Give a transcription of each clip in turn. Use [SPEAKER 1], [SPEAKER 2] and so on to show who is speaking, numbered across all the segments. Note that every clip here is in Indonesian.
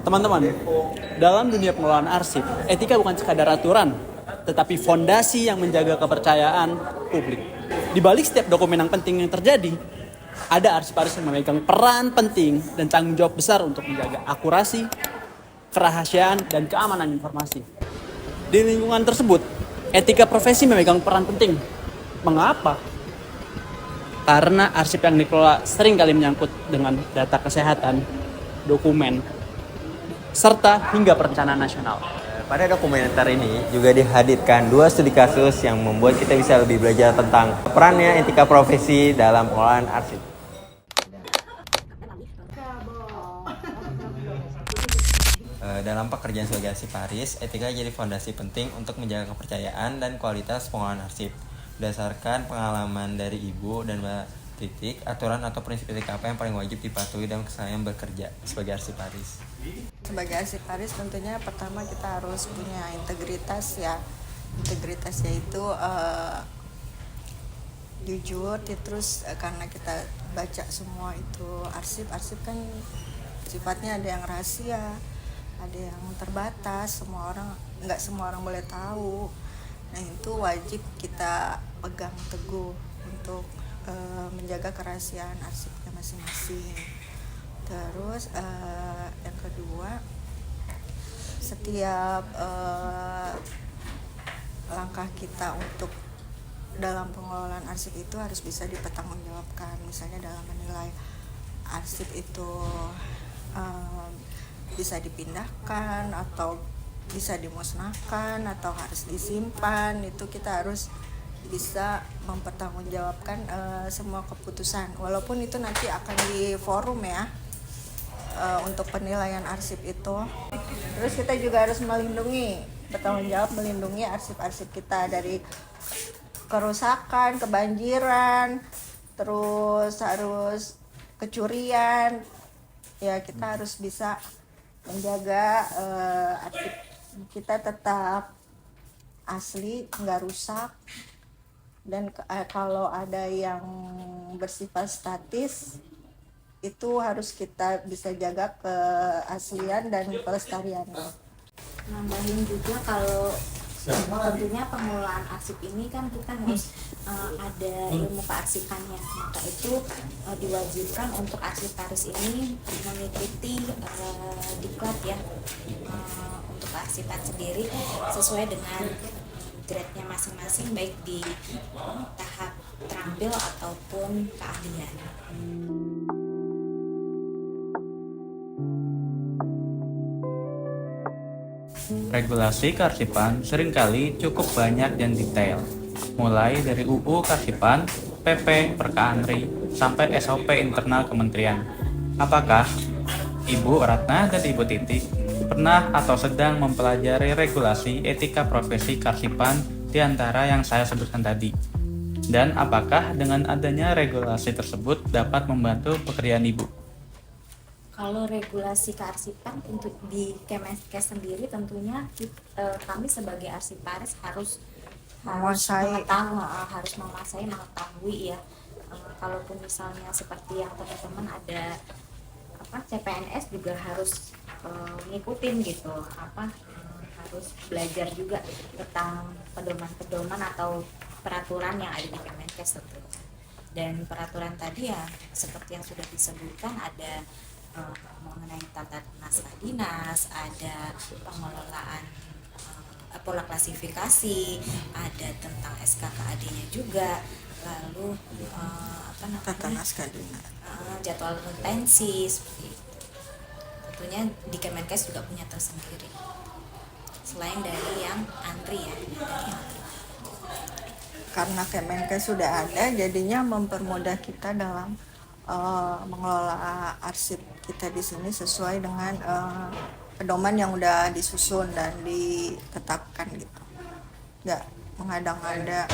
[SPEAKER 1] Teman-teman, dalam dunia pengelolaan arsip, etika bukan sekadar aturan, tetapi fondasi yang menjaga kepercayaan publik. Di balik setiap dokumen yang penting yang terjadi, ada arsip-arsip yang memegang peran penting dan tanggung jawab besar untuk menjaga akurasi, kerahasiaan, dan keamanan informasi. Di lingkungan tersebut, etika profesi memegang peran penting. Mengapa? Karena arsip yang dikelola seringkali menyangkut dengan data kesehatan, dokumen, serta hingga perencanaan nasional.
[SPEAKER 2] Pada dokumenter ini juga dihadirkan 2 studi kasus yang membuat kita bisa lebih belajar tentang perannya etika profesi dalam pengelolaan arsip. Dalam pekerjaan sebagai arsiparis, etika jadi fondasi penting untuk menjaga kepercayaan dan kualitas pengelolaan arsip. Berdasarkan pengalaman dari Ibu dan Mbak Titik, aturan atau prinsip etika apa yang paling wajib dipatuhi dalam keseharian bekerja sebagai arsiparis?
[SPEAKER 3] Sebagai arsiparis tentunya pertama kita harus punya integritas ya. Integritasnya itu jujur, terus karena kita baca semua itu arsip kan sifatnya ada yang rahasia, ada yang terbatas, nggak semua orang boleh tahu. Nah itu wajib kita pegang teguh untuk menjaga kerahasiaan arsipnya masing-masing. Terus yang kedua, setiap langkah kita untuk dalam pengelolaan arsip itu harus bisa dipertanggungjawabkan. Misalnya dalam menilai arsip itu bisa dipindahkan atau bisa dimusnahkan atau harus disimpan, itu kita harus bisa mempertanggungjawabkan semua keputusan, walaupun itu nanti akan di forum ya untuk penilaian arsip itu. Terus kita juga harus bertanggung jawab melindungi arsip-arsip kita dari kerusakan, kebanjiran, terus harus kecurian. Ya kita harus bisa menjaga arsip kita tetap asli, nggak rusak. Dan kalau ada yang bersifat statis, itu harus kita bisa jaga keaslian dan kelestariannya.
[SPEAKER 4] Nambahin juga kalau tentunya pengelolaan arsip ini kan kita harus ada ilmu kearsipannya, maka itu diwajibkan untuk arsiparis ini mengikuti diklat ya untuk kearsipan sendiri sesuai dengan grade-nya masing-masing, baik di tahap terampil ataupun keahlian.
[SPEAKER 5] Regulasi kearsipan seringkali cukup banyak dan detail, mulai dari UU Kearsipan, PP, Perkanri, sampai SOP internal kementerian. Apakah Ibu Ratna dan Ibu Titik pernah atau sedang mempelajari regulasi etika profesi kearsipan di antara yang saya sebutkan tadi? Dan apakah dengan adanya regulasi tersebut dapat membantu pekerjaan Ibu?
[SPEAKER 4] Kalau regulasi kearsipan untuk di Kemenkes sendiri tentunya kami sebagai arsiparis harus mengetahui ya. Kalaupun misalnya seperti yang teman-teman ada CPNS juga harus ngikutin gitu, harus belajar juga tentang pedoman-pedoman atau peraturan yang ada di Kemenkes tentu. Dan peraturan tadi ya seperti yang sudah disebutkan, ada mengenai tata naskah dinas, ada pengelolaan pola klasifikasi, ada tentang SKKAD-nya juga, lalu
[SPEAKER 3] Tata naskah dinas,
[SPEAKER 4] jadwal retensi seperti itu. Tentunya di Kemenkes juga punya tersendiri. Selain dari yang antri ya,
[SPEAKER 3] karena Kemenkes sudah ada, jadinya mempermudah kita dalam mengelola arsip kita di sini sesuai dengan pedoman yang udah disusun dan ditetapkan gitu, nggak mengada-ngada.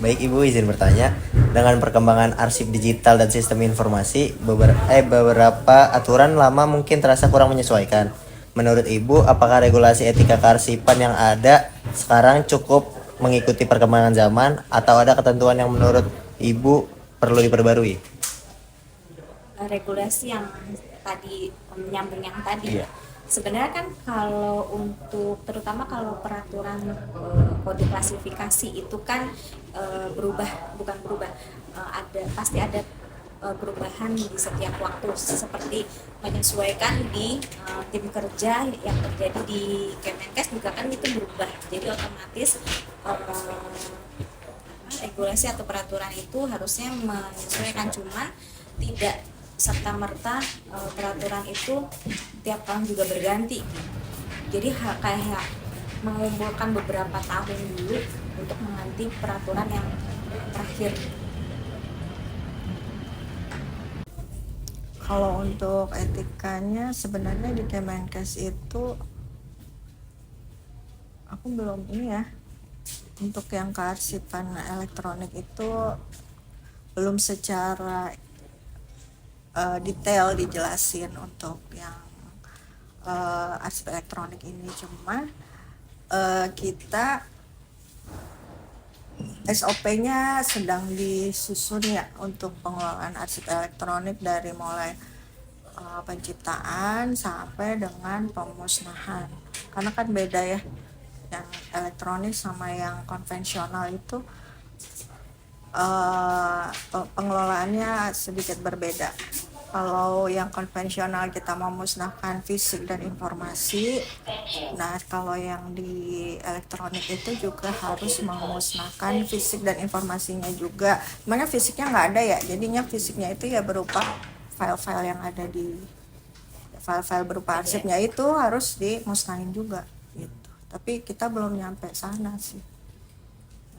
[SPEAKER 2] Baik Ibu, izin bertanya, dengan perkembangan arsip digital dan sistem informasi, beberapa aturan lama mungkin terasa kurang menyesuaikan. Menurut Ibu, apakah regulasi etika kearsipan yang ada sekarang cukup mengikuti perkembangan zaman atau ada ketentuan yang menurut Ibu perlu diperbarui?
[SPEAKER 4] Regulasi yang tadi menyambung yang tadi, Sebenarnya kan kalau untuk terutama kalau peraturan kode klasifikasi itu kan bukan berubah, ada pasti ada perubahan di setiap waktu, seperti menyesuaikan di tim kerja yang terjadi di Kemenkes juga kan itu berubah, jadi otomatis regulasi atau peraturan itu harusnya menyesuaikan, cuman tidak serta merta peraturan itu tiap tahun juga berganti gitu. Jadi kayak mengumpulkan beberapa tahun dulu untuk mengganti peraturan yang terakhir.
[SPEAKER 3] Kalau untuk etikanya sebenarnya di Kemenkes itu aku belum ini ya, untuk yang kearsipan elektronik itu belum secara detail dijelasin untuk yang arsip elektronik ini. Cuma kita SOP-nya sedang disusun ya untuk pengelolaan arsip elektronik dari mulai penciptaan sampai dengan pemusnahan. Karena kan beda ya, yang elektronik sama yang konvensional itu pengelolaannya sedikit berbeda. Kalau yang konvensional kita memusnahkan fisik dan informasi, nah kalau yang di elektronik itu juga harus memusnahkan fisik dan informasinya juga. Mana fisiknya nggak ada ya, jadinya fisiknya itu ya berupa file-file yang ada di file-file berupa arsipnya itu harus dimusnahin juga gitu. Tapi kita belum nyampe sana sih.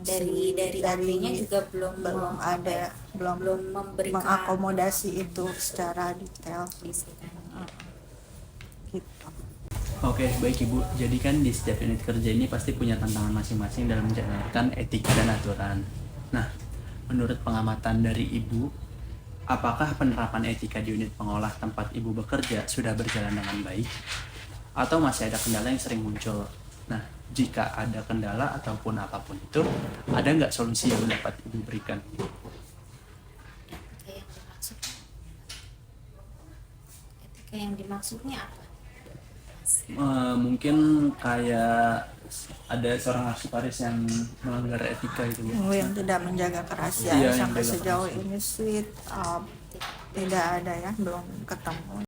[SPEAKER 4] Dari ahlinya juga belum
[SPEAKER 3] ada, belum
[SPEAKER 4] memberikan
[SPEAKER 3] mengakomodasi itu secara detail
[SPEAKER 4] gitu.
[SPEAKER 3] gitu.
[SPEAKER 1] Oke, baik Ibu. Jadi kan di setiap unit kerja ini pasti punya tantangan masing-masing dalam menjalankan etika dan aturan. Nah, menurut pengamatan dari Ibu, apakah penerapan etika di unit pengolah tempat Ibu bekerja sudah berjalan dengan baik? Atau masih ada kendala yang sering muncul? Nah, jika ada kendala ataupun apapun itu, ada nggak solusi yang dapat Ibu berikan?
[SPEAKER 4] Etika yang dimaksudnya apa?
[SPEAKER 1] Mungkin kayak ada seorang arsiparis yang melanggar etika itu, Bu.
[SPEAKER 3] Yang tidak menjaga kerahasiaan
[SPEAKER 1] Iya, yang
[SPEAKER 3] sampai
[SPEAKER 1] menjaga
[SPEAKER 3] sejauh ini sih tidak ada ya, belum ketemu.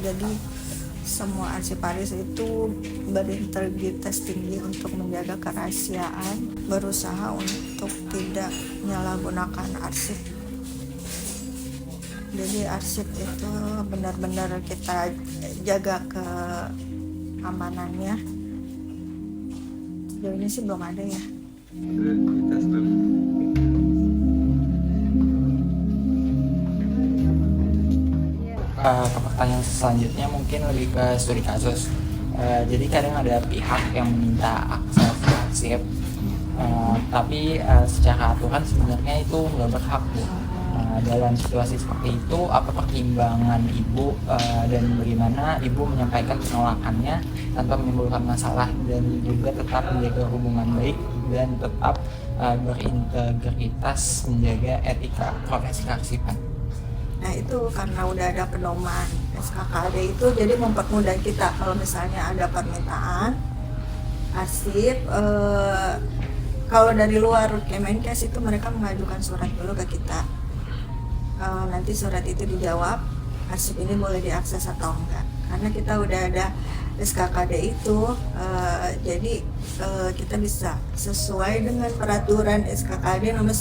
[SPEAKER 3] Jadi semua arsiparis itu berintegritas tinggi untuk menjaga kerahasiaan, berusaha untuk tidak menyalahgunakan arsip. Jadi arsip itu benar-benar kita jaga keamanannya. Sejauh ini sih belum ada ya.
[SPEAKER 6] Ke pertanyaan selanjutnya mungkin lebih ke studi kasus. Jadi kadang ada pihak yang meminta akses arsip, tapi secara aturan sebenarnya itu nggak berhak, Bu. Dalam situasi seperti itu, apa pertimbangan Ibu dan bagaimana Ibu menyampaikan penolakannya tanpa menimbulkan masalah dan juga tetap menjaga hubungan baik dan tetap berintegritas menjaga etika profesi kearsipan?
[SPEAKER 3] Nah itu karena udah ada pedoman SKKD itu, jadi mempermudah kita kalau misalnya ada permintaan arsip. Kalau dari luar Kemenkes itu mereka mengajukan surat dulu ke kita. Nanti surat itu dijawab, arsip ini boleh diakses atau enggak. Karena kita udah ada SKKD itu, jadi kita bisa sesuai dengan peraturan SKKD nomor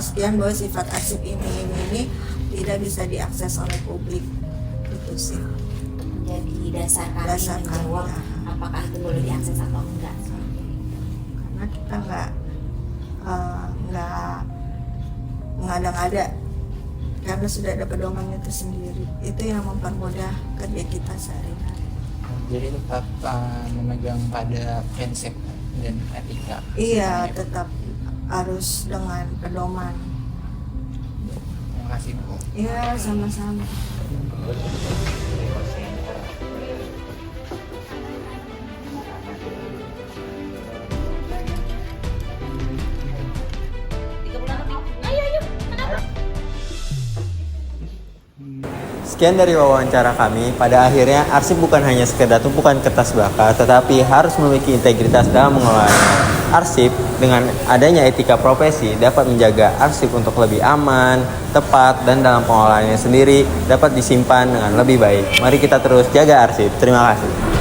[SPEAKER 3] sekian bahwa sifat arsip ini tidak bisa diakses oleh publik. Itu sih.
[SPEAKER 4] Jadi dasar kami menjawab apakah itu boleh diakses atau enggak.
[SPEAKER 3] Karena kita nggak ngada-ngada, karena sudah ada pedomannya tersendiri. Itu yang mempermudah kerja kita sehari-hari.
[SPEAKER 6] Jadi tetap memegang pada prinsip dan etika.
[SPEAKER 3] Iya, tetap harus dengan pedoman.
[SPEAKER 6] Terima kasih, Bu.
[SPEAKER 3] Iya, sama-sama.
[SPEAKER 2] Sekian dari wawancara kami. Pada akhirnya, arsip bukan hanya sekedar tumpukan kertas bakar, tetapi harus memiliki integritas dalam mengelolanya. Arsip dengan adanya etika profesi dapat menjaga arsip untuk lebih aman, tepat, dan dalam pengelolaannya sendiri dapat disimpan dengan lebih baik. Mari kita terus jaga arsip. Terima kasih.